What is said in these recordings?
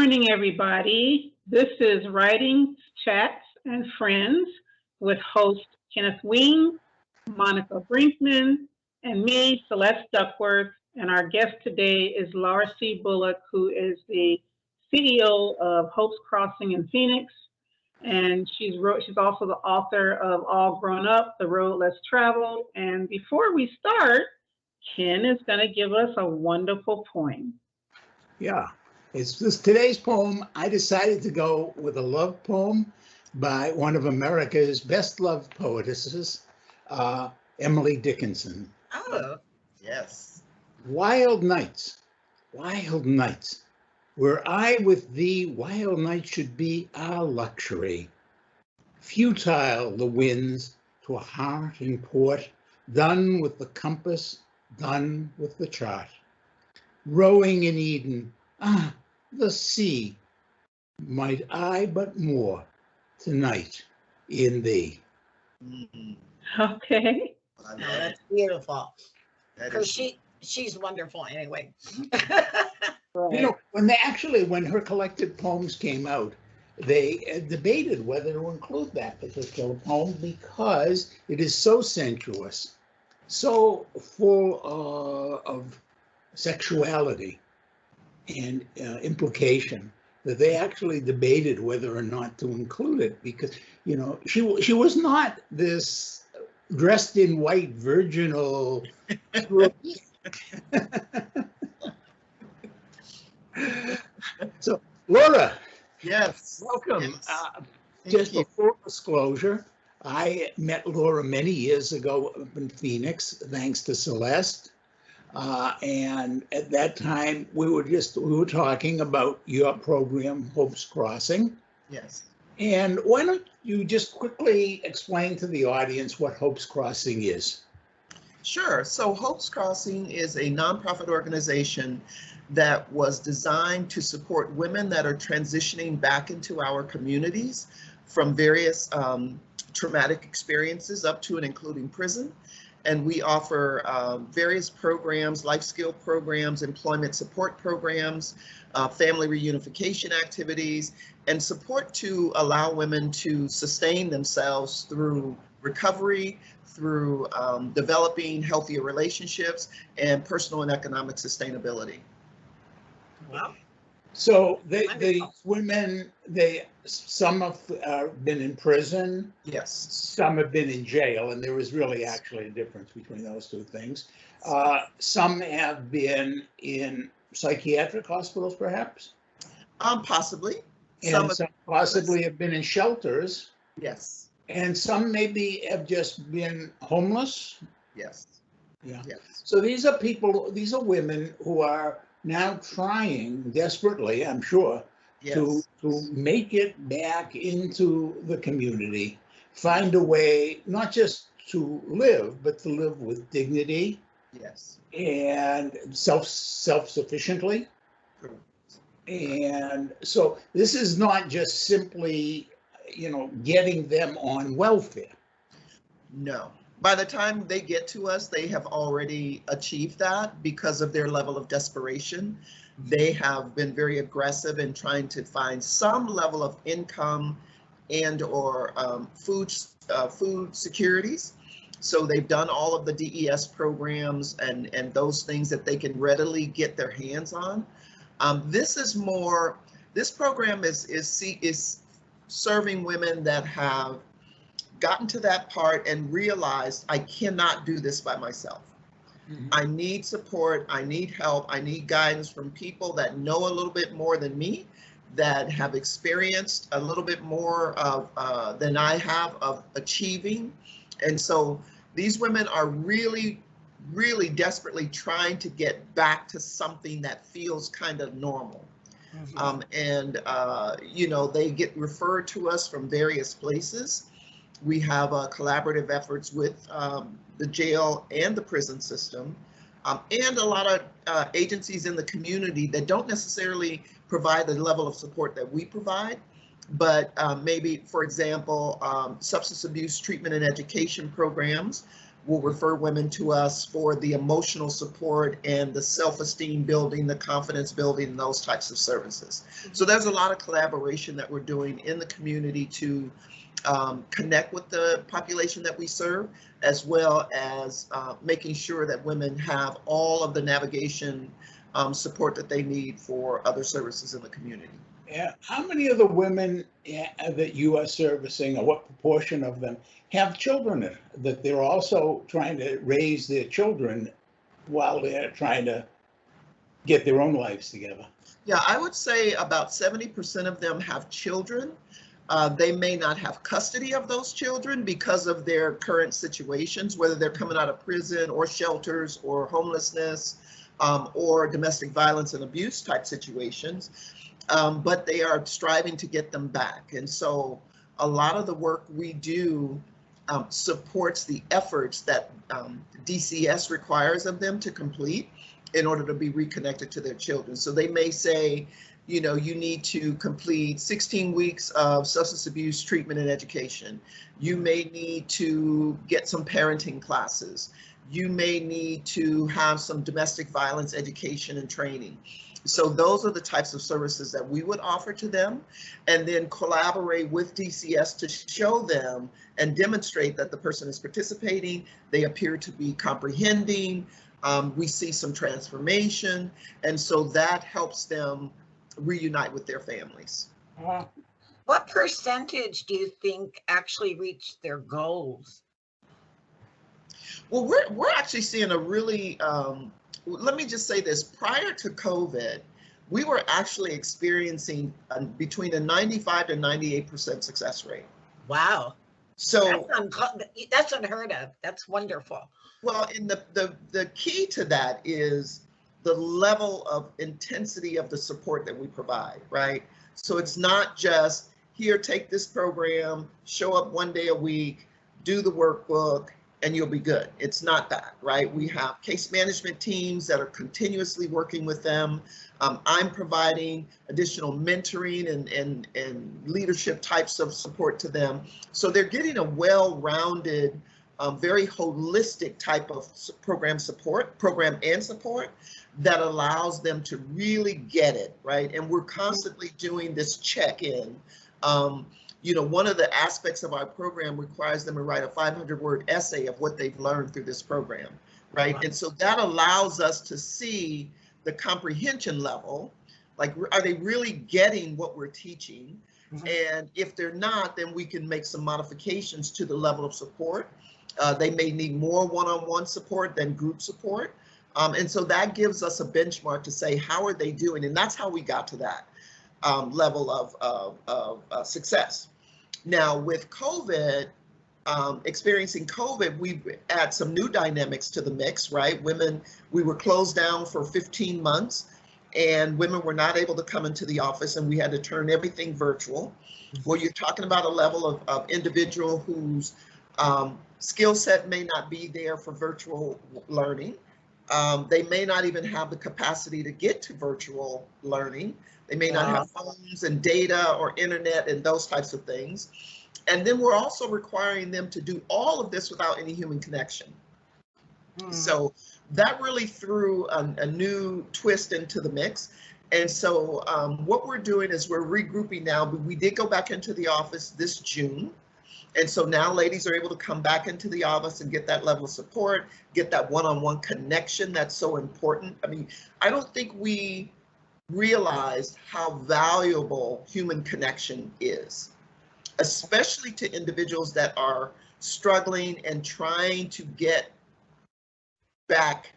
morning, everybody. This is Writing, Chats, and Friends with host Kenneth Wing, Monica Brinkman, and me, Celeste Duckworth. And our guest today is Laura C Bulluck, who is the CEO of Hope's Crossing in Phoenix. And she's also the author of All Grown Up, The Road Less Traveled. And before we start, Ken is going to give us a wonderful poem. Yeah, it's this today's poem. I decided to go with a love poem by one of America's best loved poetesses, Emily Dickinson. Oh, yes. Wild nights, where I with thee, wild nights should be our luxury. Futile the winds to a heart in port, done with the compass, done with the chart. Rowing in Eden, the sea, might I but moor tonight in thee. Okay. No, that's beautiful. Because she's wonderful anyway. When her collected poems came out, they debated whether to include that particular poem because it is so sensuous, so full of sexuality and implication that they actually debated whether or not to include it because, you know, she was not this dressed in white virginal. So, Laura. Yes. Welcome. Yes. Just for full disclosure, I met Laura many years ago up in Phoenix, thanks to Celeste. And at that time, we were talking about your program, Hope's Crossing. Yes. And why don't you just quickly explain to the audience what Hope's Crossing is? Sure. So Hope's Crossing is a nonprofit organization that was designed to support women that are transitioning back into our communities from various traumatic experiences up to and including prison. And we offer various programs, life skill programs, employment support programs, family reunification activities, and support to allow women to sustain themselves through recovery, through developing healthier relationships and personal and economic sustainability. Wow. So the women, some have been in prison. Yes. Some have been in jail, and there is really actually a difference between those two things. Some have been in psychiatric hospitals, perhaps. Possibly. And some possibly have been in shelters. Yes. And some maybe have just been homeless. Yes. Yeah. Yes. So these are women who are now trying desperately, I'm sure, Yes. to make it back into the community, find a way not just to live, but to live with dignity. Yes. And self-sufficiently. True. And so this is not just simply, you know, getting them on welfare. No. By the time they get to us, they have already achieved that because of their level of desperation. They have been very aggressive in trying to find some level of income and or food securities. So they've done all of the DES programs and those things that they can readily get their hands on. This program is serving women that have gotten to that part and realized I cannot do this by myself. Mm-hmm. I need support, I need help, I need guidance from people that know a little bit more than me, that have experienced a little bit more of than I have of achieving. And so these women are really, really desperately trying to get back to something that feels kind of normal. Mm-hmm. You know, they get referred to us from various places. We have collaborative efforts with the jail and the prison system, and a lot of agencies in the community that don't necessarily provide the level of support that we provide, but maybe, for example, substance abuse treatment and education programs will refer women to us for the emotional support and the self-esteem building, the confidence building, and those types of services. So there's a lot of collaboration that we're doing in the community to connect with the population that we serve, as well as making sure that women have all of the navigation support that they need for other services in the community. Yeah. How many of the women that you are servicing, or what proportion of them, have children that they're also trying to raise their children while they're trying to get their own lives together? Yeah, I would say about 70% of them have children. They may not have custody of those children because of their current situations, whether they're coming out of prison or shelters or homelessness or domestic violence and abuse type situations. But they are striving to get them back. And so a lot of the work we do supports the efforts that DCS requires of them to complete in order to be reconnected to their children. So they may say, you know, you need to complete 16 weeks of substance abuse treatment and education. You may need to get some parenting classes. You may need to have some domestic violence education and training. So those are the types of services that we would offer to them, and then collaborate with DCS to show them and demonstrate that the person is participating, they appear to be comprehending, we see some transformation, and so that helps them reunite with their families. What percentage do you think actually reach their goals? Well, we're actually seeing a really, let me just say this, prior to COVID, we were actually experiencing between a 95 to 98% success rate. Wow. So that's unheard of. That's wonderful. Well, and the key to that is the level of intensity of the support that we provide, right? So it's not just here, take this program, show up one day a week, do the workbook, and you'll be good. It's not that, right? We have case management teams that are continuously working with them. I'm providing additional mentoring and leadership types of support to them. So they're getting a well-rounded, very holistic type of program and support that allows them to really get it, right? And we're constantly doing this check-in. You know, one of the aspects of our program requires them to write a 500-word essay of what they've learned through this program, right? And so that allows us to see the comprehension level, like, are they really getting what we're teaching? And if they're not, then we can make some modifications to the level of support. They may need more one-on-one support than group support. And so that gives us a benchmark to say, how are they doing? And that's how we got to that level of success. Now with COVID, experiencing COVID, we add some new dynamics to the mix, right? Women, we were closed down for 15 months and women were not able to come into the office and we had to turn everything virtual. Well, you're talking about a level of individual whose skill set may not be there for virtual learning. They may not even have the capacity to get to virtual learning. They may not have phones and data or internet and those types of things. And then we're also requiring them to do all of this without any human connection. So that really threw a new twist into the mix. And so what we're doing is we're regrouping now. We did go back into the office this June. And so now ladies are able to come back into the office and get that level of support, get that one-on-one connection that's so important. I mean, I don't think we realized how valuable human connection is, especially to individuals that are struggling and trying to get back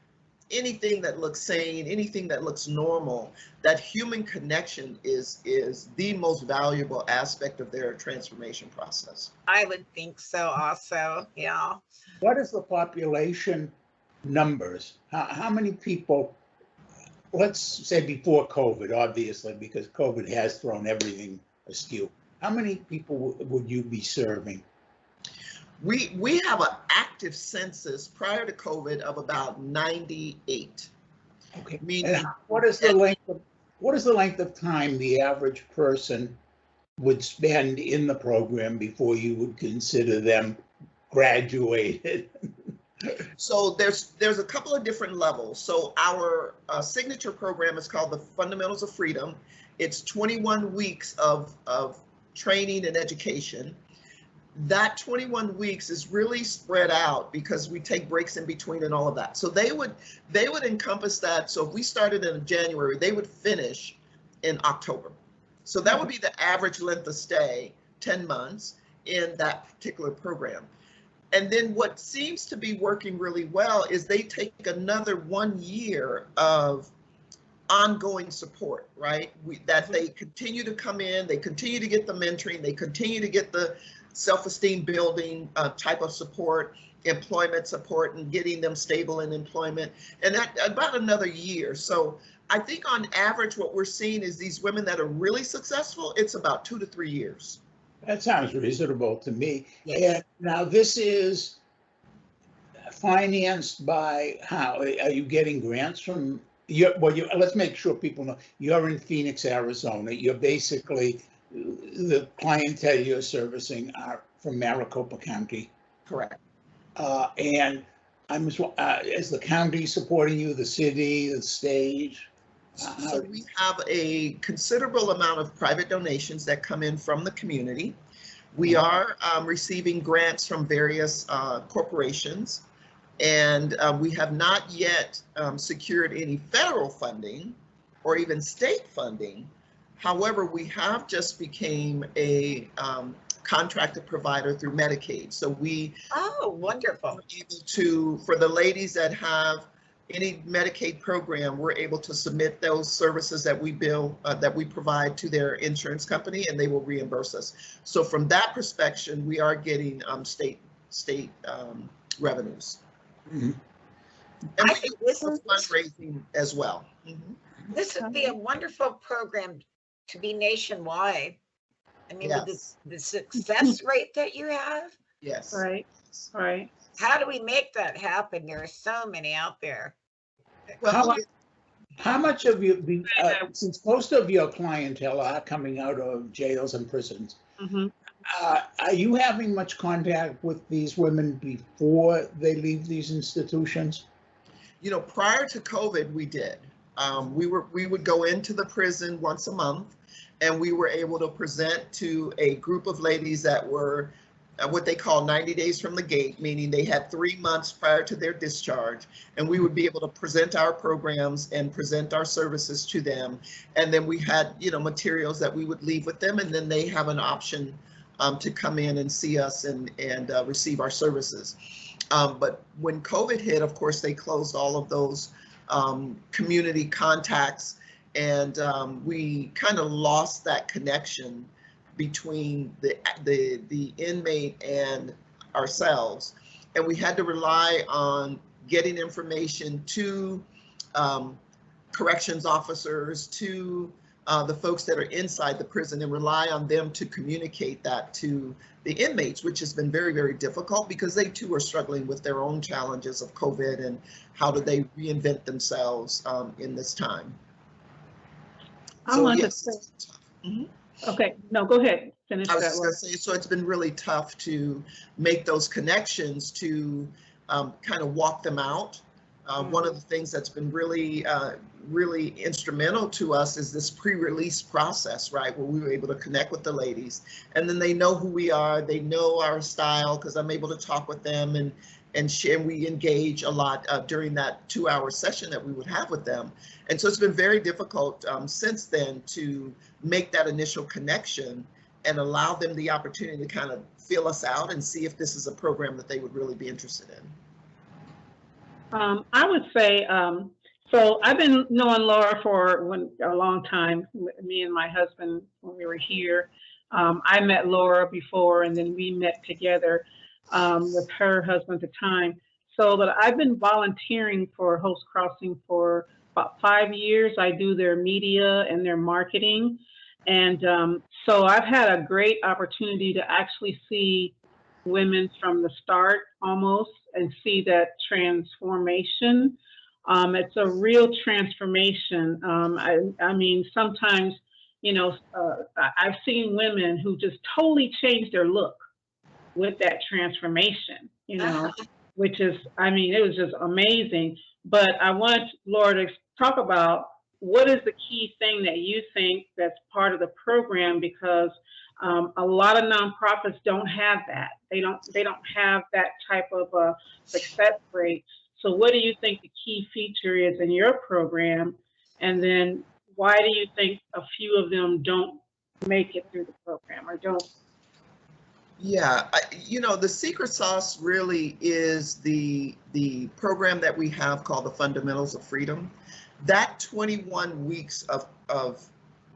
anything that looks sane, anything that looks normal. That human connection is the most valuable aspect of their transformation process. I would think so also, yeah. What is the population numbers? How many people, let's say before COVID, obviously, because COVID has thrown everything askew. How many people would you be serving? We have an active census prior to COVID of about 98. Okay. Meaning, and what is the length of time the average person would spend in the program before you would consider them graduated? So there's a couple of different levels. So our signature program is called the Fundamentals of Freedom. It's 21 weeks of training and education. That 21 weeks is really spread out because we take breaks in between and all of that. So they would encompass that. So if we started in January, they would finish in October. So that would be the average length of stay, 10 months in that particular program. And then what seems to be working really well is they take another 1 year of ongoing support, right? That they continue to come in, they continue to get the mentoring, they continue to get the self-esteem building type of support, employment support, and getting them stable in employment, and that about another year. So I think on average, what we're seeing is these women that are really successful, it's about 2 to 3 years. That sounds reasonable to me. Yes. And now this is financed by how? Are you getting grants from? Let's make sure people know you're in Phoenix, Arizona. You're basically the clientele you're servicing are from Maricopa County. Correct. And is the county supporting you? The city, the state? So we have a considerable amount of private donations that come in from the community. We are receiving grants from various corporations, and we have not yet secured any federal funding or even state funding. However, we have just became a contracted provider through Medicaid. So we wonderful. are able to, for the ladies that have any Medicaid program, we're able to submit those services that we bill, that we provide to their insurance company, and they will reimburse us. So from that perspective, we are getting state revenues. Mm-hmm. And we do fundraising as well. Mm-hmm. This would be a wonderful program to be nationwide. I mean, Yes. with the success rate that you have. Yes. Right, right. How do we make that happen? There are so many out there. Well, How much of you, since most of your clientele are coming out of jails and prisons, Mm-hmm. are you having much contact with these women before they leave these institutions? you know, prior to COVID, we did. We would go into the prison once a month, and we were able to present to a group of ladies that were what they call 90 days from the gate, meaning they had 3 months prior to their discharge, and we would be able to present our programs and present our services to them. And then we had, you know, materials that we would leave with them, and then they have an option to come in and see us and receive our services. But when COVID hit, of course, they closed all of those community contacts, and we kind of lost that connection between the inmate and ourselves, and we had to rely on getting information to corrections officers, to the folks that are inside the prison, and rely on them to communicate that to the inmates, which has been very, very difficult because they too are struggling with their own challenges of COVID and how do they reinvent themselves in this time. I want to say, okay, no, go ahead. Finish I was that just one. going to say, so it's been really tough to make those connections to kind of walk them out. One of the things that's been really, really instrumental to us is this pre-release process, right? Where we were able to connect with the ladies, and then they know who we are, they know our style, because I'm able to talk with them and share. We engage a lot during that 2-hour session that we would have with them. And so it's been very difficult since then to make that initial connection and allow them the opportunity to kind of feel us out and see if this is a program that they would really be interested in. I would say, so I've been knowing Laura for a long time. Me and my husband, when we were here, I met Laura before, and then we met together with her husband at the time. So, but I've been volunteering for Host Crossing for about 5 years. I do their media and their marketing. And so I've had a great opportunity to actually see women from the start almost and see that transformation. It's a real transformation. I mean, sometimes, you know, I've seen women who just totally changed their look with that transformation, you know. which is, I mean, it was just amazing. But I want Laura to talk about what is the key thing that you think that's part of the program, because a lot of nonprofits don't have that. They don't have that type of success rate. So what do you think the key feature is in your program? And then why do you think a few of them don't make it through the program or don't? Yeah, you know, the secret sauce really is the program that we have called the Fundamentals of Freedom. That 21 weeks of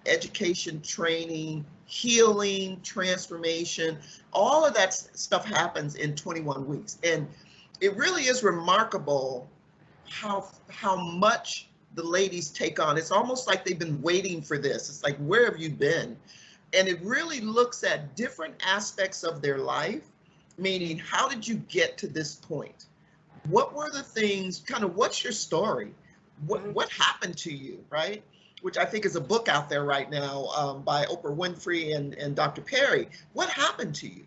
education, training, healing, transformation, all of that stuff happens in 21 weeks. And it really is remarkable how much the ladies take on. It's almost like they've been waiting for this. It's like, where have you been? And it really looks at different aspects of their life, meaning how did you get to this point? What were the things, kind of what's your story? What happened to you, right? Which I think is a book out there right now by Oprah Winfrey and Dr. Perry. What happened to you?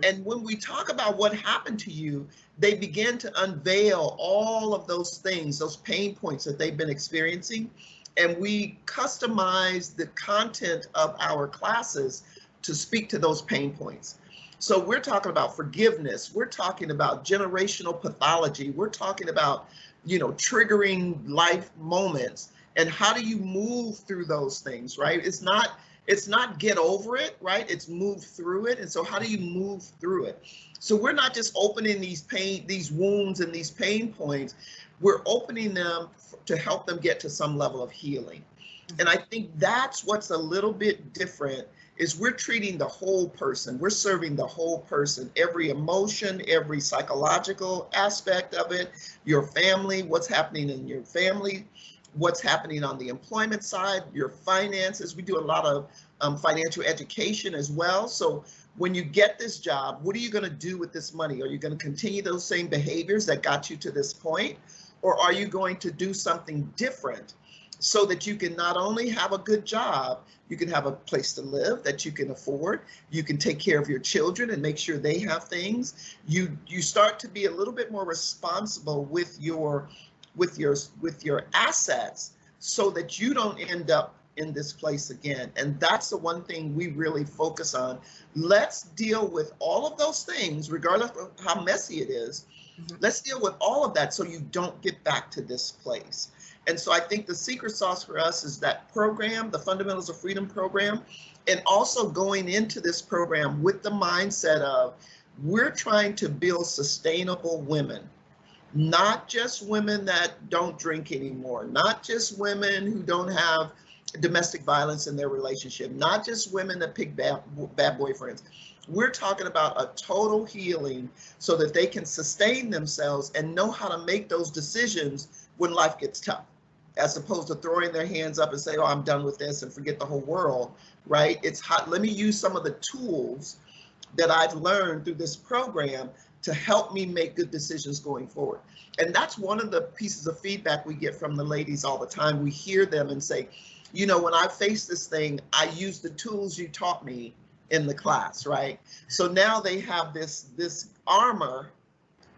And when we talk about what happened to you, they begin to unveil all of those things, those pain points that they've been experiencing. And we customize the content of our classes to speak to those pain points. So we're talking about forgiveness. We're talking about generational pathology. We're talking about, you know, triggering life moments. And how do you move through those things, right? It's not get over it, right? It's move through it. And so how do you move through it? So we're not just opening these wounds and these pain points. We're opening them to help them get to some level of healing. And I think that's what's a little bit different, is we're treating the whole person. We're serving the whole person, every emotion, every psychological aspect of it, your family, what's happening in your family, what's happening on the employment side, your finances. We do a lot of financial education as well. So when you get this job, what are you going to do with this money? Are you going to continue those same behaviors that got you to this point? Or are you going to do something different so that you can not only have a good job, you can have a place to live that you can afford, you can take care of your children and make sure they have things. You start to be a little bit more responsible with your assets so that you don't end up in this place again. And that's the one thing we really focus on. Let's deal with all of those things, regardless of how messy it is. Let's deal with all of that so you don't get back to this place. And so I think the secret sauce for us is that program, the Fundamentals of Freedom program, and also going into this program with the mindset of we're trying to build sustainable women, not just women that don't drink anymore, not just women who don't have domestic violence in their relationship, not just women that pick bad boyfriends. We're talking about a total healing so that they can sustain themselves and know how to make those decisions when life gets tough, as opposed to throwing their hands up and say, oh, I'm done with this and forget the whole world, right? It's hot. Let me use some of the tools that I've learned through this program to help me make good decisions going forward. And that's one of the pieces of feedback we get from the ladies all the time. We hear them and say, you know, when I face this thing, I use the tools you taught me in the class, right? So now they have this armor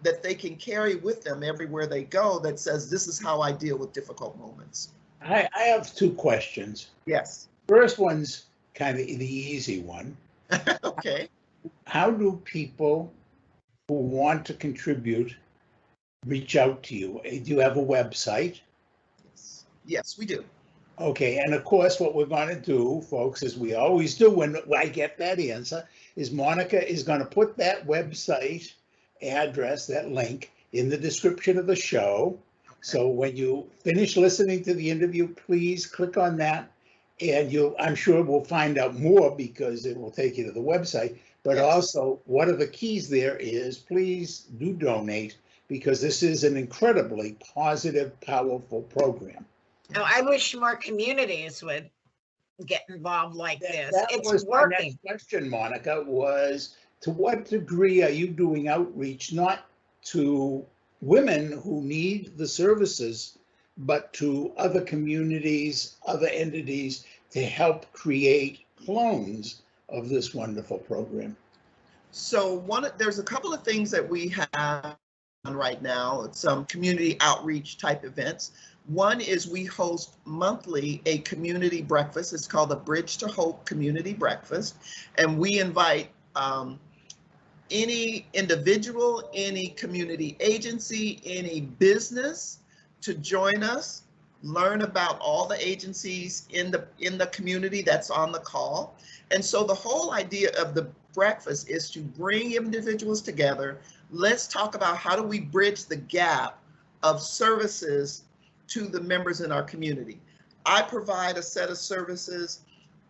that they can carry with them everywhere they go that says, this is how I deal with difficult moments. I have two questions. Yes. First one's kind of the easy one. Okay. How do people who want to contribute reach out to you? Do you have a website? Yes, we do. Okay, and of course, what we're going to do, folks, as we always do when I get that answer, is Monica is going to put that website address, that link, in the description of the show. Okay. So when you finish listening to the interview, please click on that, and I'm sure we'll find out more because it will take you to the website. But yes, also, one of the keys there is please do donate, because this is an incredibly positive, powerful program. Oh, I wish more communities would get involved like this. It's was working. My next question, Monica, was to what degree are you doing outreach, not to women who need the services, but to other communities, other entities, to help create clones of this wonderful program? So there's a couple of things that we have right now, some community outreach type events. One is we host monthly a community breakfast. It's called the Bridge to Hope Community Breakfast. And we invite any individual, any community agency, any business to join us, learn about all the agencies in the community that's on the call. And so the whole idea of the breakfast is to bring individuals together. Let's talk about how do we bridge the gap of services to the members in our community. I provide a set of services,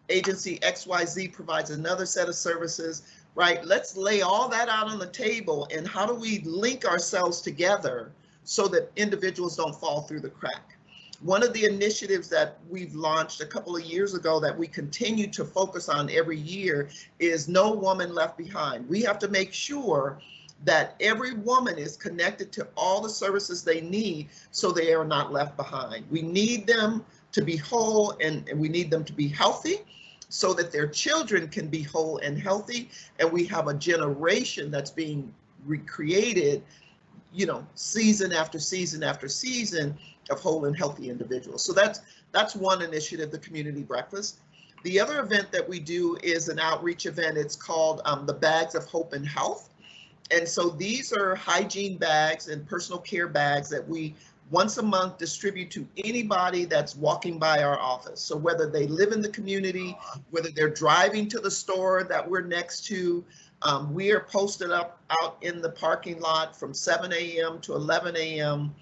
agency XYZ provides another set of services, right? Let's lay all that out on the table, and how do we link ourselves together so that individuals don't fall through the crack? One of the initiatives that we've launched a couple of years ago that we continue to focus on every year is No Woman Left Behind. We have to make sure that every woman is connected to all the services they need so they are not left behind. We need them to be whole, and we need them to be healthy so that their children can be whole and healthy, and we have a generation that's being recreated, you know, season after season after season of whole and healthy individuals. So that's one initiative, the community breakfast. The other event that we do is an outreach event. It's called the Bags of Hope and Health. And so these are hygiene bags and personal care bags that we once a month distribute to anybody that's walking by our office. So whether they live in the community, whether they're driving to the store that we're next to, we are posted up out in the parking lot from 7 a.m. to 11 a.m.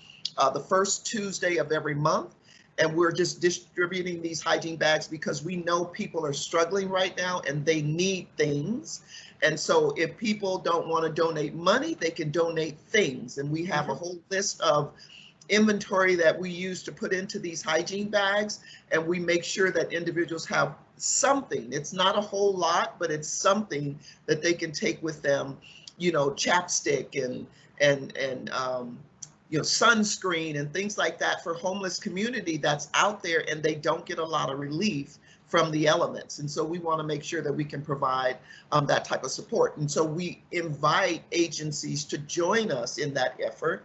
The first Tuesday of every month. And we're just distributing these hygiene bags because we know people are struggling right now and they need things. And so if people don't want to donate money, they can donate things. And we have a whole list of inventory that we use to put into these hygiene bags. And we make sure that individuals have something. It's not a whole lot, but it's something that they can take with them, you know, chapstick and you know, sunscreen and things like that for homeless community that's out there and they don't get a lot of relief from the elements. And so we want to make sure that we can provide that type of support. And so we invite agencies to join us in that effort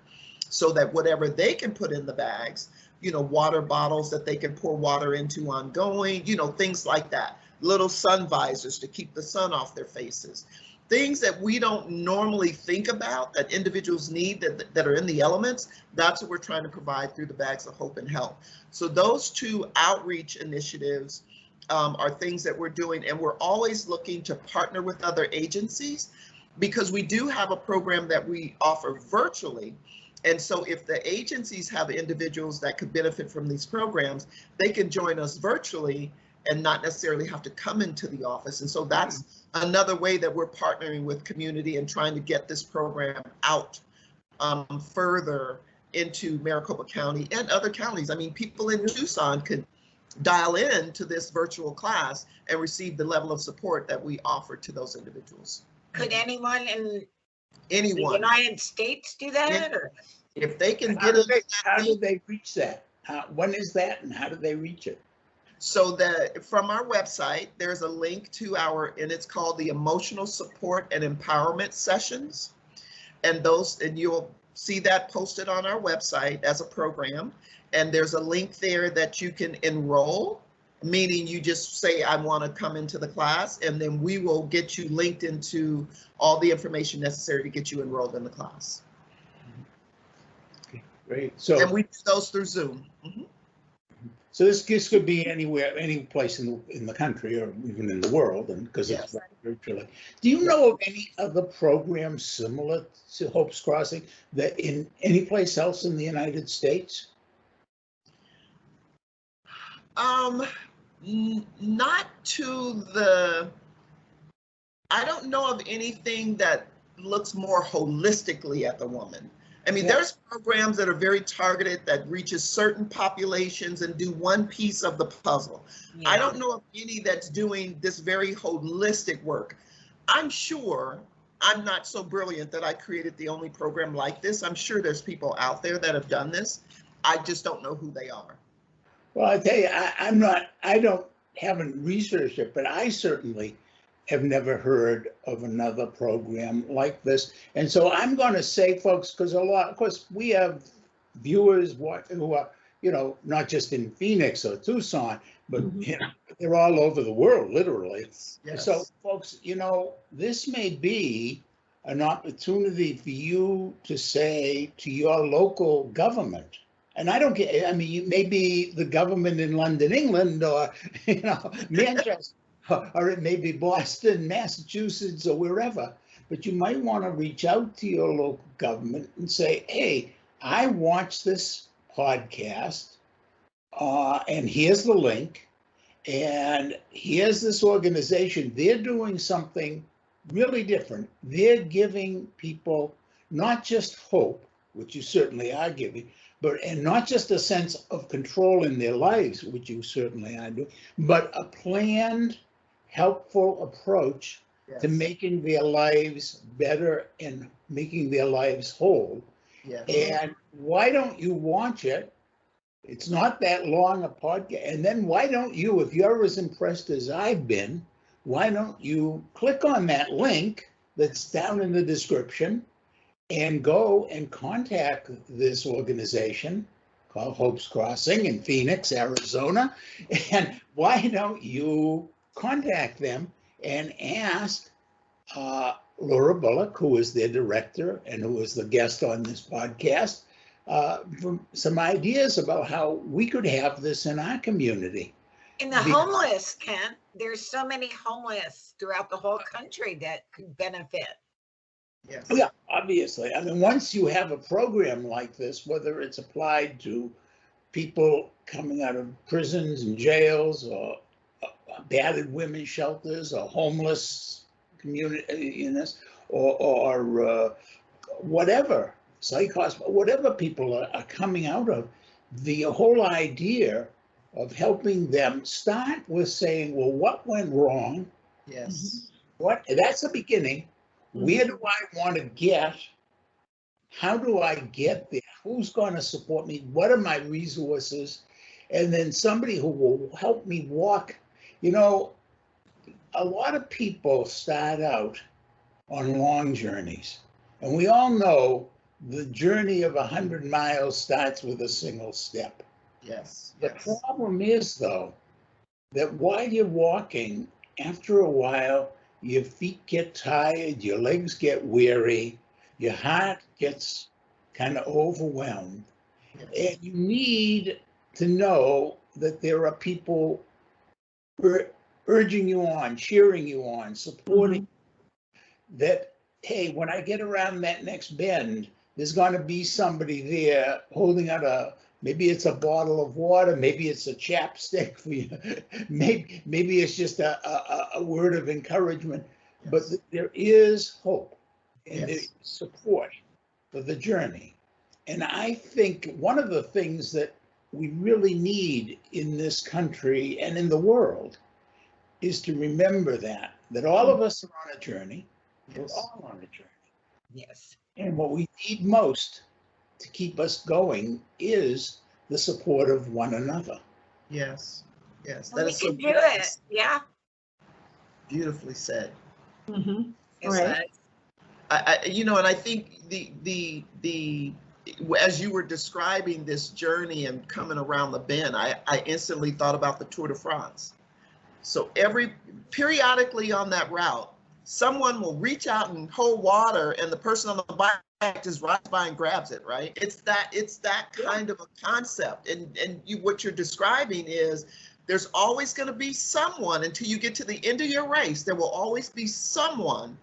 so that whatever they can put in the bags, you know, water bottles that they can pour water into ongoing, you know, things like that, little sun visors to keep the sun off their faces. Things that we don't normally think about that individuals need that are in the elements, that's what we're trying to provide through the Bags of Hope and Health. So those two outreach initiatives are things that we're doing, and we're always looking to partner with other agencies because we do have a program that we offer virtually. And so if the agencies have individuals that could benefit from these programs, they can join us virtually and not necessarily have to come into the office. And so that's another way that we're partnering with community and trying to get this program out further into Maricopa County and other counties. I mean, people in Tucson could dial in to this virtual class and receive the level of support that we offer to those individuals. Could anyone in the United States do that? If they can How get do it. how do they reach that? When is that and how do they reach it? So that from our website, there's a link to and it's called the Emotional Support and Empowerment Sessions. And you'll see that posted on our website as a program. And there's a link there that you can enroll, meaning you just say, I want to come into the class, and then we will get you linked into all the information necessary to get you enrolled in the class. Okay, great. So, and we do those through Zoom. So this could be anywhere, any place in the country or even in the world, and because it's virtually. Do you know of any other programs similar to Hope's Crossing that in any place else in the United States? Not to the. I don't know of anything that looks more holistically at the woman. I mean, there's programs that are very targeted that reaches certain populations and do one piece of the puzzle. Yeah. I don't know of any that's doing this very holistic work. I'm sure I'm not so brilliant that I created the only program like this. I'm sure there's people out there that have done this. I just don't know who they are. Well, I tell you, I haven't researched it, but I certainly have never heard of another program like this. And so I'm going to say, folks, because of course, we have viewers who are, not just in Phoenix or Tucson, but they're all over the world, literally. Yes. So, folks, this may be an opportunity for you to say to your local government, and I don't get, I mean, maybe the government in London, England, or, Manchester, or it may be Boston, Massachusetts, or wherever, but you might want to reach out to your local government and say, hey, I watched this podcast, and here's the link, and here's this organization. They're doing something really different. They're giving people not just hope, which you certainly are giving, and not just a sense of control in their lives, which you certainly are doing, but a planned, helpful approach to making their lives better and making their lives whole. Yes. And why don't you watch it? It's not that long a podcast. And then why don't you, if you're as impressed as I've been, why don't you click on that link that's down in the description and go and contact this organization called Hope's Crossing in Phoenix, Arizona. And why don't you contact them and ask Laura Bulluck, who is their director and who is the guest on this podcast, for some ideas about how we could have this in our community. And the homeless, Kent, there's so many homeless throughout the whole country that could benefit. Yes. Yeah, obviously. I mean, once you have a program like this, whether it's applied to people coming out of prisons and jails, or battered women's shelters, or homeless community in this, or whatever, psych hospital, whatever people are coming out of, the whole idea of helping them start with saying, well, what went wrong? Yes. That's the beginning. Where do I want to get? How do I get there? Who's going to support me? What are my resources? And then somebody who will help me walk. A lot of people start out on long journeys. And we all know the journey of 100 miles starts with a single step. Yes. The problem is, though, that while you're walking, after a while, your feet get tired, your legs get weary, your heart gets kind of overwhelmed. Yes. And you need to know that there are people urging you on, cheering you on, supporting that, hey, when I get around that next bend, there's going to be somebody there holding out maybe it's a bottle of water, maybe it's a chapstick for you, maybe it's just a word of encouragement, but there is hope and there is support for the journey. And I think one of the things that we really need in this country and in the world is to remember that all of us are on a journey. We're all on a journey. Yes. And what we need most to keep us going is the support of one another. Yes. Yes. Well, That we is so can do it. Yeah. beautifully said. Yes, Right. And I think as you were describing this journey and coming around the bend, I instantly thought about the Tour de France. So periodically on that route, someone will reach out and hold water, and the person on the bike just rides by and grabs it, right? It's that kind of a concept. And what you're describing is there's always going to be someone until you get to the end of your race. There will always be someone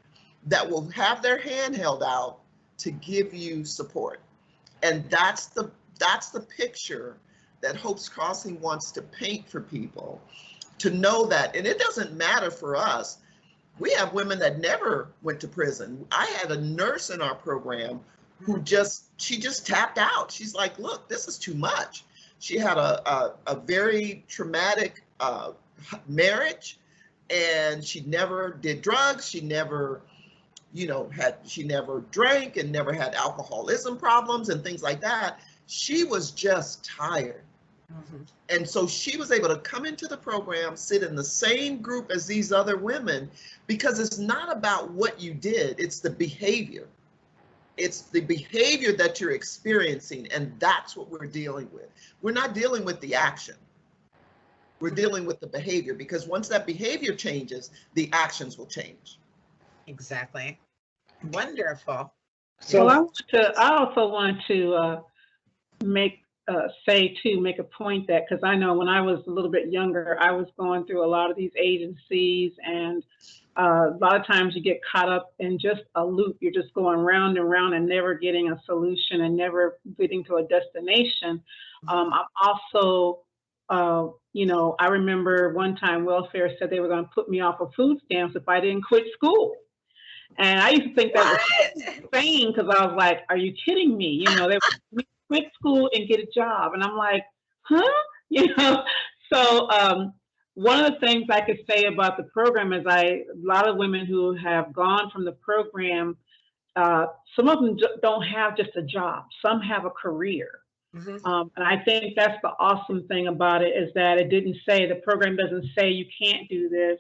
that will have their hand held out to give you support. And that's the picture that Hope's Crossing wants to paint for people, to know that. And it doesn't matter for us. We have women that never went to prison. I had a nurse in our program who she just tapped out. She's like, look, this is too much. She had a very traumatic marriage, and she never did drugs. She never, she never drank and never had alcoholism problems and things like that. She was just tired. Mhm. And so she was able to come into the program, sit in the same group as these other women, because it's not about what you did, it's the behavior. It's the behavior that you're experiencing, and that's what we're dealing with. We're not dealing with the action. We're dealing with the behavior, because once that behavior changes, the actions will change. Exactly. Wonderful. So Well, I also want to make make a point that, because I know when I was a little bit younger, I was going through a lot of these agencies, and a lot of times you get caught up in just a loop. You're just going round and round and never getting a solution and never getting to a destination. I'm also, I remember one time welfare said they were going to put me off of food stamps if I didn't quit school. And I used to think that was What? insane, because I was like, are you kidding me? They would quit school and get a job. And I'm like, huh? You know, so one of the things I could say about the program is a lot of women who have gone from the program, uh, some of them don't have just a job. Some have a career. Mhm. And I think that's the awesome thing about it, is that the program doesn't say you can't do this,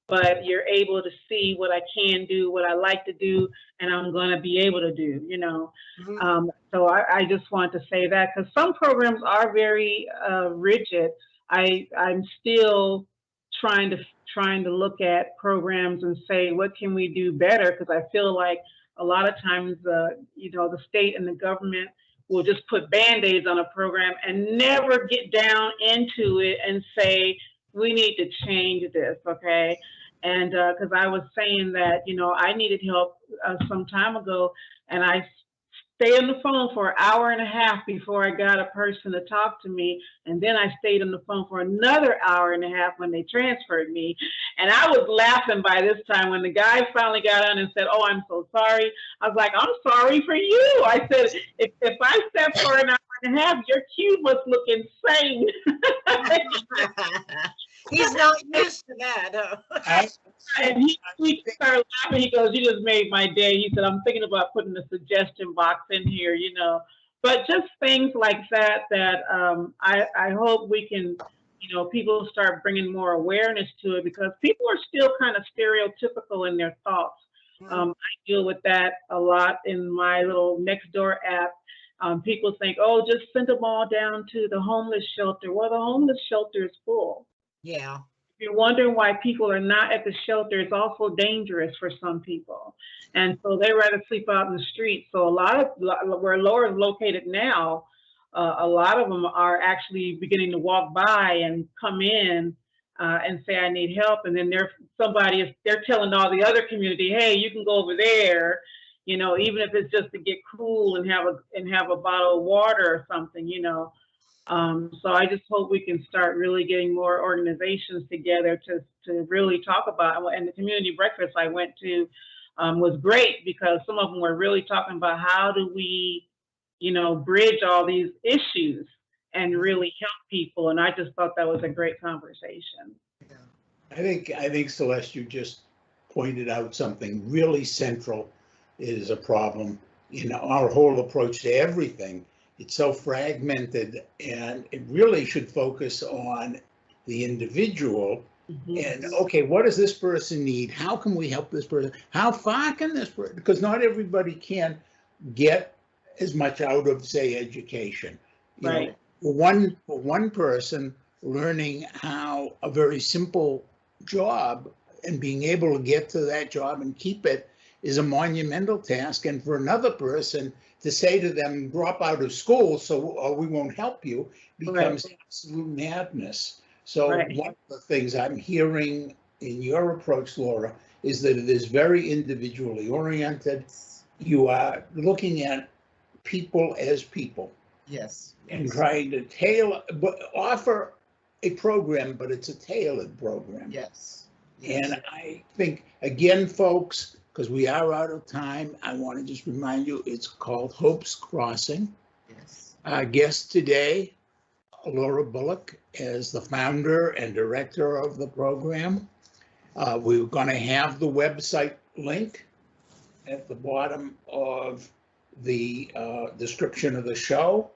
but you're able to see what I can do, what I like to do, and I'm going to be able to do. Mhm. So I just want to say that, because some programs are very rigid. I'm still trying to look at programs and say, what can we do better? Because I feel like a lot of times, the state and the government will just put band-aids on a program and never get down into it and say, we need to change this, okay? And because I was saying that, I needed help some time ago, and I stayed on the phone for an hour and a half before I got a person to talk to me. And then I stayed on the phone for another hour and a half when they transferred me. And I was laughing by this time when the guy finally got on and said, oh, I'm so sorry. I was like, I'm sorry for you. I said, if I sat for an hour and a half, your queue must look insane. He's not used to that. Huh? And he started laughing. He goes, "You just made my day." He said, "I'm thinking about putting a suggestion box in here. But just things like that. I hope we can, people start bringing more awareness to it, because people are still kind of stereotypical in their thoughts. Mhm. I deal with that a lot in my little Nextdoor app. People think, oh, just send them all down to the homeless shelter. Well, the homeless shelter is full. Yeah. If you're wondering why people are not at the shelter, it's also dangerous for some people. And so they rather sleep out in the street. So a lot of where Laura is located now, a lot of them are actually beginning to walk by and come in and say, I need help. And then they're telling all the other community, hey, you can go over there, even if it's just to get cool and have a bottle of water or something. So I just hope we can start really getting more organizations together to really talk about. And the community breakfast I went to was great, because some of them were really talking about how do we, bridge all these issues and really help people. And I just thought that was a great conversation. I think Celeste, you just pointed out something really central is a problem in our whole approach to everything. It's so fragmented, and it really should focus on the individual. And okay, what does this person need? How can we help this person? How far can this person? Because not everybody can get as much out of, say, education. Right. For one person, learning how a very simple job and being able to get to that job and keep it is a monumental task. And for another person, to say to them, drop out of school or we won't help you, becomes absolute madness. So one of the things I'm hearing in your approach, Laura, is that it is very individually oriented. You are looking at people as people. Yes. And trying to offer a program, but it's a tailored program. Yes. And I think, again, folks, because we are out of time, I want to just remind you, it's called Hope's Crossing. Yes. Our guest today, Laura Bulluck, is the founder and director of the program. We're going to have the website link at the bottom of the description of the show.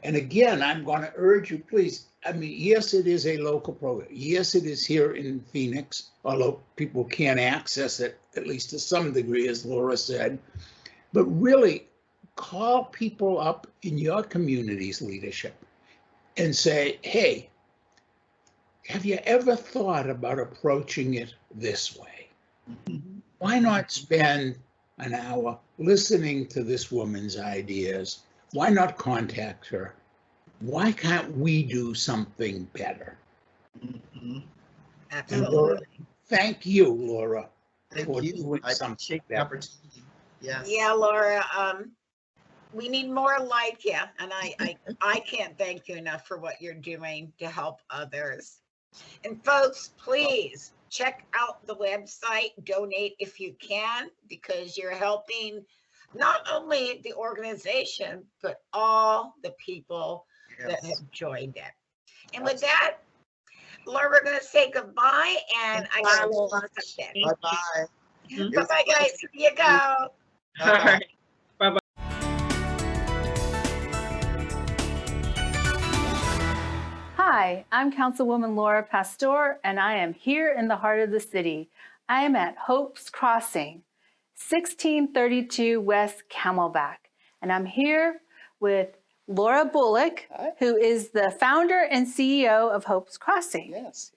And again, I'm going to urge you, please. I mean, yes, it is a local program. Yes, it is here in Phoenix, although people can't access it, at least to some degree, as Laura said. But really, call people up in your community's leadership and say, hey, have you ever thought about approaching it this way? Why not spend an hour listening to this woman's ideas? Why not contact her? Why can't we do something better? Mhm. And Laura, Absolutely. thank you, Laura, Thank for you. doing I something appreciate the better. opportunity. Yes. Yeah, Laura, we need more like you. And I can't thank you enough for what you're doing to help others. And folks, please check out the website, donate if you can, because you're helping not only the organization, but all the people that Yes. have joined it. And with that, Laura, we're going to say goodbye, and I got to Bye, Laura. something. Bye bye. Mhm. was Bye-bye, a guys. pleasure. Here you go. All right. Hi, I'm Councilwoman Laura Pastor, and I am here in the heart of the city. I am at Hope's Crossing, 1632 West Camelback, and I'm here with Laura Bulluck, who is the founder and CEO of Hope's Crossing. Yes.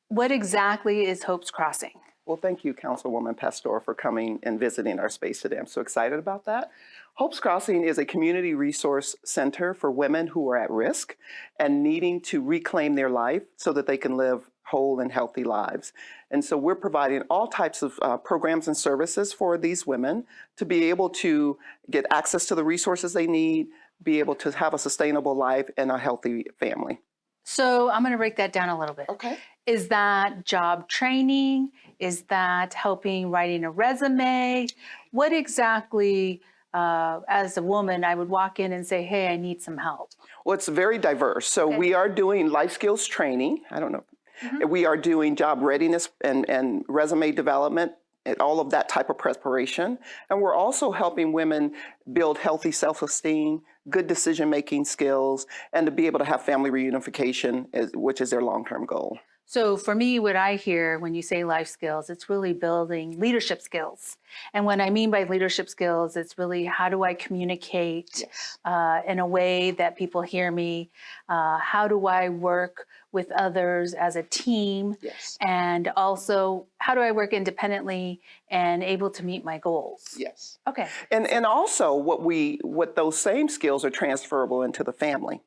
What exactly is Hope's Crossing? Well, thank you, Councilwoman Pastor, for coming and visiting our space today. I'm so excited about that. Hope's Crossing is a community resource center for women who are at risk and needing to reclaim their life so that they can live whole and healthy lives. And so we're providing all types of programs and services for these women to be able to get access to the resources they need, be able to have a sustainable life and a healthy family. So I'm going to break that down a little bit. Okay. Is that job training? Is that helping writing a resume? What exactly, as a woman, I would walk in and say, hey, I need some help? Well, it's very diverse. So Okay. we are doing life skills training. I don't know. Mhm. We are doing job readiness and resume development and all of that type of preparation. And we're also helping women build healthy self-esteem, good decision-making skills, and to be able to have family reunification, which is their long-term goal. So for me, what I hear when you say life skills, it's really building leadership skills. And what I mean by leadership skills, it's really how do I communicate Yes. in a way that people hear me? How do I work with others as a team? Yes. And also, how do I work independently and able to meet my goals? Yes. Okay. And also what those same skills are transferable into the family.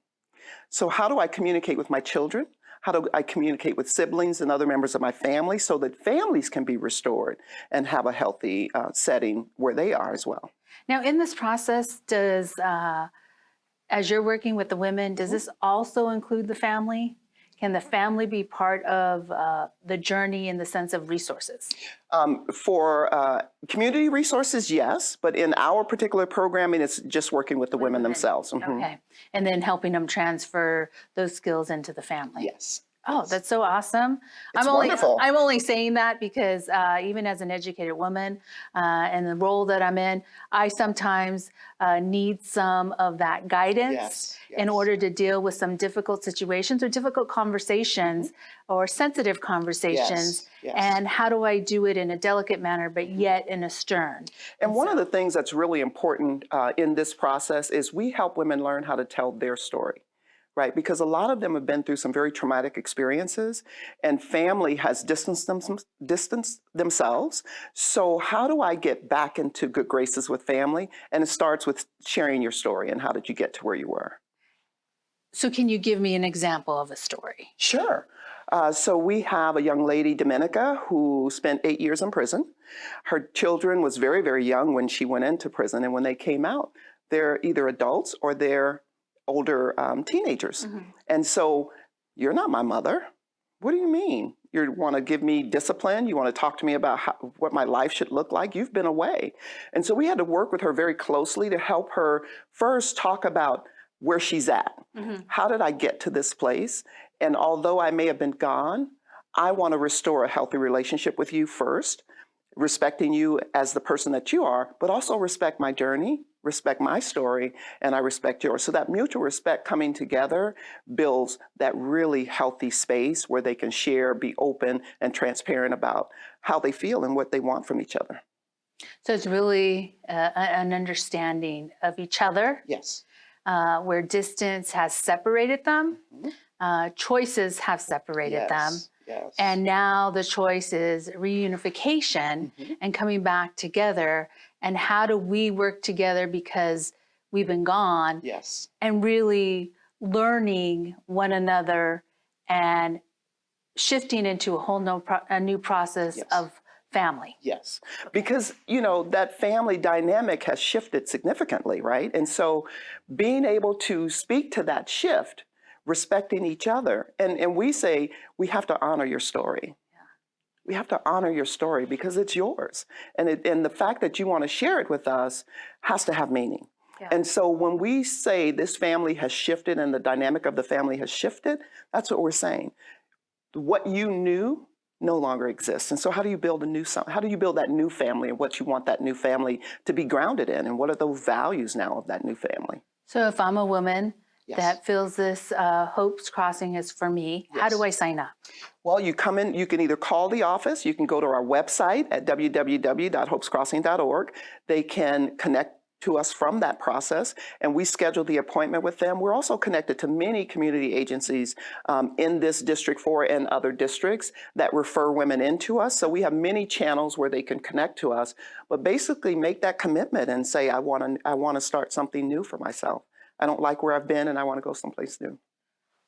So how do I communicate with my children? How do I communicate with siblings and other members of my family so that families can be restored and have a healthy setting where they are as well? Now, in this process, does, as you're working with the women, does this also include the family? Can the family be part of the journey in the sense of resources? For community resources, yes, but in our particular programming, it's just working with the women themselves. Mhm. Okay. And then helping them transfer those skills into the family. Yes. Oh, that's so awesome. It's wonderful. I'm only saying that because even as an educated woman and the role that I'm in, I sometimes need some of that guidance in order to deal with some difficult situations or difficult conversations or sensitive conversations. Yes. And how do I do it in a delicate manner, but yet in a stern? And one of the things that's really important in this process is we help women learn how to tell their story. Right, because a lot of them have been through some very traumatic experiences and family has distanced themselves. So how do I get back into good graces with family? And it starts with sharing your story and how did you get to where you were? So can you give me an example of a story? Sure. So we have a young lady, Dominica, who spent 8 years in prison. Her children was very, very young when she went into prison. And when they came out, they're either adults or they're older teenagers. And so, you're not my mother. What do you mean? You want to give me discipline? You want to talk to me about what my life should look like? You've been away. And so we had to work with her very closely to help her first talk about where she's at. How did I get to this place? And although I may have been gone, I want to restore a healthy relationship with you first, respecting you as the person that you are, but also respect my journey, respect my story, and I respect yours. So that mutual respect coming together builds that really healthy space where they can share, be open and transparent about how they feel and what they want from each other. So it's really an understanding of each other. Yes. Where distance has separated them, choices have separated them. Yes. And now the choice is reunification and coming back together. And how do we work together because we've been gone? Yes. And really learning one another and shifting into a whole new process of family. Yes, because, you know, that family dynamic has shifted significantly, right? And so being able to speak to that shift, respecting each other, and we say, we have to honor your story. We have to honor your story because it's yours. And the fact that you want to share it with us has to have meaning. Yeah. And so when we say this family has shifted and the dynamic of the family has shifted, that's what we're saying. What you knew no longer exists. And so how do you build that new family and what you want that new family to be grounded in? And what are those values now of that new family? So if I'm a woman that feels this Hope's Crossing is for me, how do I sign up? Well, you come in, you can either call the office, you can go to our website at www.hopescrossing.org. They can connect to us from that process, and we schedule the appointment with them. We're also connected to many community agencies in this District 4 and other districts that refer women into us. So we have many channels where they can connect to us, but basically make that commitment and say, I want to start something new for myself. I don't like where I've been and I want to go someplace new.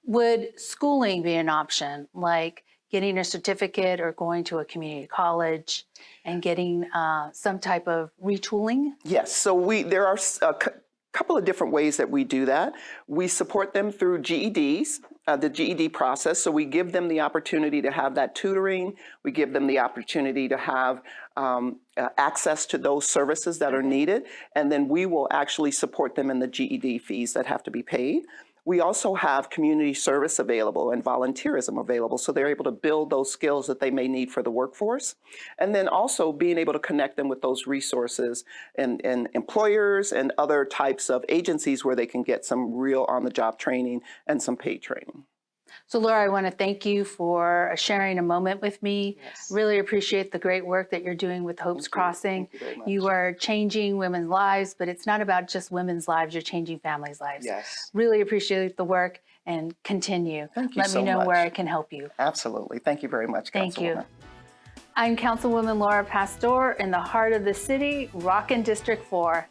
Would schooling be an option, like getting a certificate or going to a community college and getting some type of retooling? Yes, so there are a couple of different ways that we do that. We support them through GEDs, the GED process. So we give them the opportunity to have that tutoring. We give them the opportunity to have access to those services that are needed. And then we will actually support them in the GED fees that have to be paid. We also have community service available and volunteerism available, so they're able to build those skills that they may need for the workforce. And then also being able to connect them with those resources and employers and other types of agencies where they can get some real on-the-job training and some paid training. So Laura, I want to thank you for sharing a moment with me. Yes. Really appreciate the great work that you're doing with Hope's Crossing. Thank you very much. You are changing women's lives, but it's not about just women's lives, you're changing families' lives. Yes. Really appreciate the work and continue. Thank you Let so me know much. where I can help you. Absolutely. Thank you very much, Thank you. Councilwoman. I'm Councilwoman Laura Pastor in the heart of the city, rockin' District 4.